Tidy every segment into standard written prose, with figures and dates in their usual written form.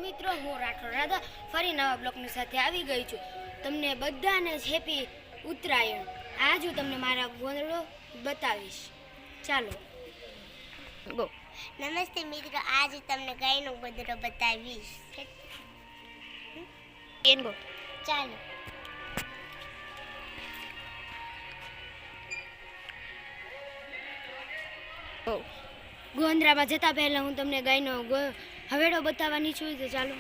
મિત્રો, હું રાઠોડ રાધા ફરી નવા બ્લોગની સાથે આવી ગઈ છું. તમને બધાને હેપી ઉત્તરાયણ. આજ હું તમને મારા ગોંદડો બતાવીશ. ચાલો ગો. નમસ્તે મિત્રો, આજ તમને ગાયનો ગોદડો બતાવીશ. ગો ચાલો. ગોંદરામાં જતા પહેલા હું તમને ગાયનો હવેડો બતાવવાની છું. તો ચાલો.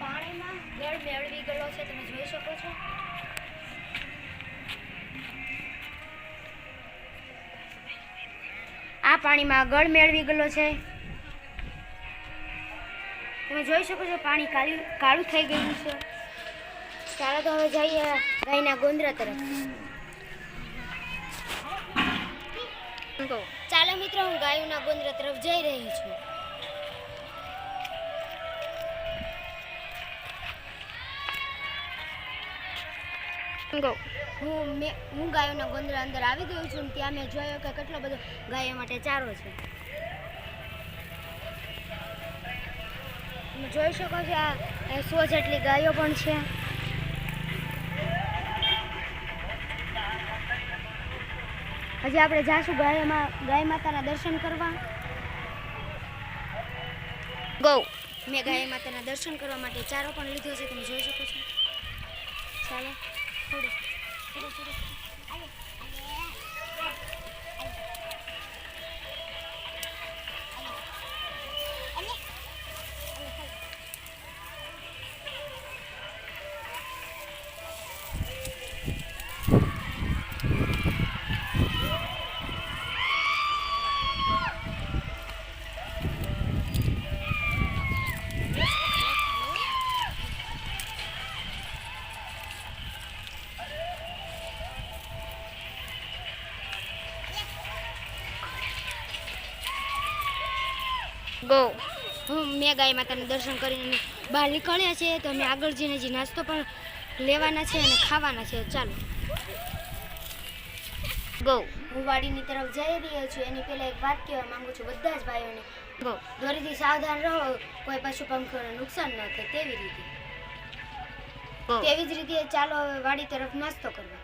પાણીમાં ગળ મેળવી ગયો છે, તમે જોઈ શકો છો. આ પાણીમાં ગળ મેળવી ગયો છે. તમે જોઈ શકો છો પાણી કાળું થઈ ગયું છે. ચાલો તો હવે જઈએ ગાયના ગોંદરા તરફ. ચાલો મિત્રો, હું ગાયોના ગોંદરા તરફ જઈ રહી છું. હું ગાયોના ગોંદરા અંદર આવી ગયું છું. ત્યાં મેં જોયો કે કેટલો બધો ગાયો માટે ચારો છે. તમે જોઈ શકો છો આ 100 જેટલી ગાયો પણ છે. હજી આપણે જાશું ગાય માતાના દર્શન કરવા. મેં ગાય માતાના દર્શન કરવા માટે ચારો પણ લીધો છે, તમે જોઈ શકો છો. ચાલો થોડું મેં ગાય માતાના દર્શન કરીને બહાર નીકળ્યા છે. તો અમે આગળ જઈને હજી નાસ્તો પણ લેવાના છે અને ખાવાના છે. ચાલો હું વાડીની તરફ જઈ રહ્યો છું. એની પહેલા એક વાત કહેવા માંગુ છું બધા જ ભાઈઓને. દોરીથી સાવધાન રહો, કોઈ પશુ પંખીઓને નુકસાન ન થાય. તેવી જ રીતે ચાલો હવે વાડી તરફ નાસ્તો કરવા.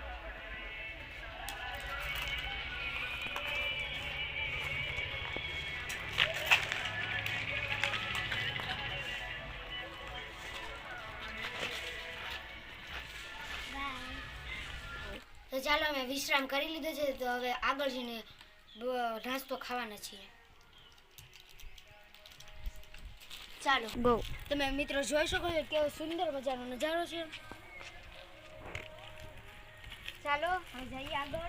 તો ચાલો અમે વિશ્રામ કરી લીધો છે. તો હવે આગળ જઈને નાસ્તો ખાવાના છીએ. ચાલો તમે મિત્રો જોઈ શકો છો કેવો સુંદર મજાનો નજારો છે. ચાલો હવે જઈએ આગળ.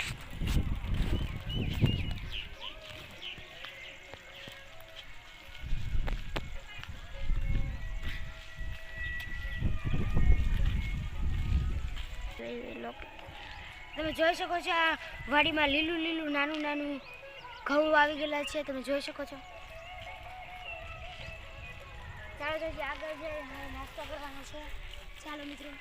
તમે જોઈ શકો છો આ વાડીમાં લીલું લીલું નાનું નાનું ઘઉં આવી ગયેલા છે. તમે જોઈ શકો છો. ચાલો તો આગળ જઈ નાસ્તો કરવાનો છે. ચાલો મિત્રો.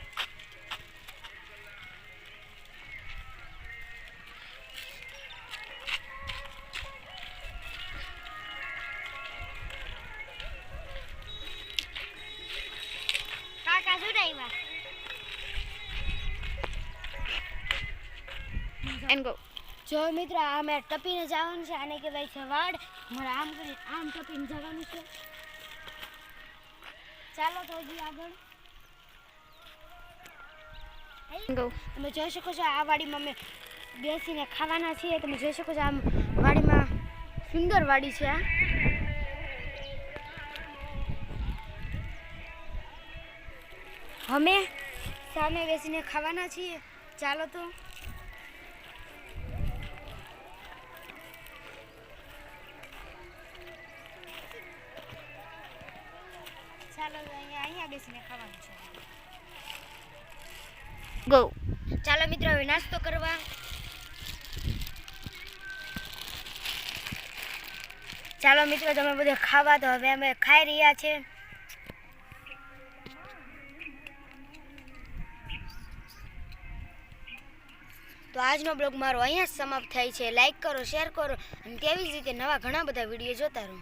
કાકા શું આવ્યા? જો મિત્રો, આ મેં ટપીને જવાનું છે. આને કહેવાય છે વાડ. મારે આમ ટપીને જવાનું છે. ચાલો તો હજી આગળ. તમે જોઈ શકો છો આ વાડીમાં અમે બેસીને ખાવાના છીએ. તમે જોઈ શકો છો આમ વાડીમાં સુંદર વાડી છે. અમે સામે બેસીને ખાવાના છીએ. ચાલો તો. ચાલો અહીંયા બેસીને ખાવાનું છે. ચાલો મિત્રો, હવે નાસ્તો કરવા. ચાલો મિત્રો, તમે બધા ખાવા. તો હવે અમે ખાઈ રહ્યા છે. તો આજનો બ્લોગ મારો અહીંયા જ સમાપ્ત થાય છે. લાઈક કરો, શેર કરો અને તેવી જ રીતે નવા ઘણા બધા વિડીયો જોતા રહો.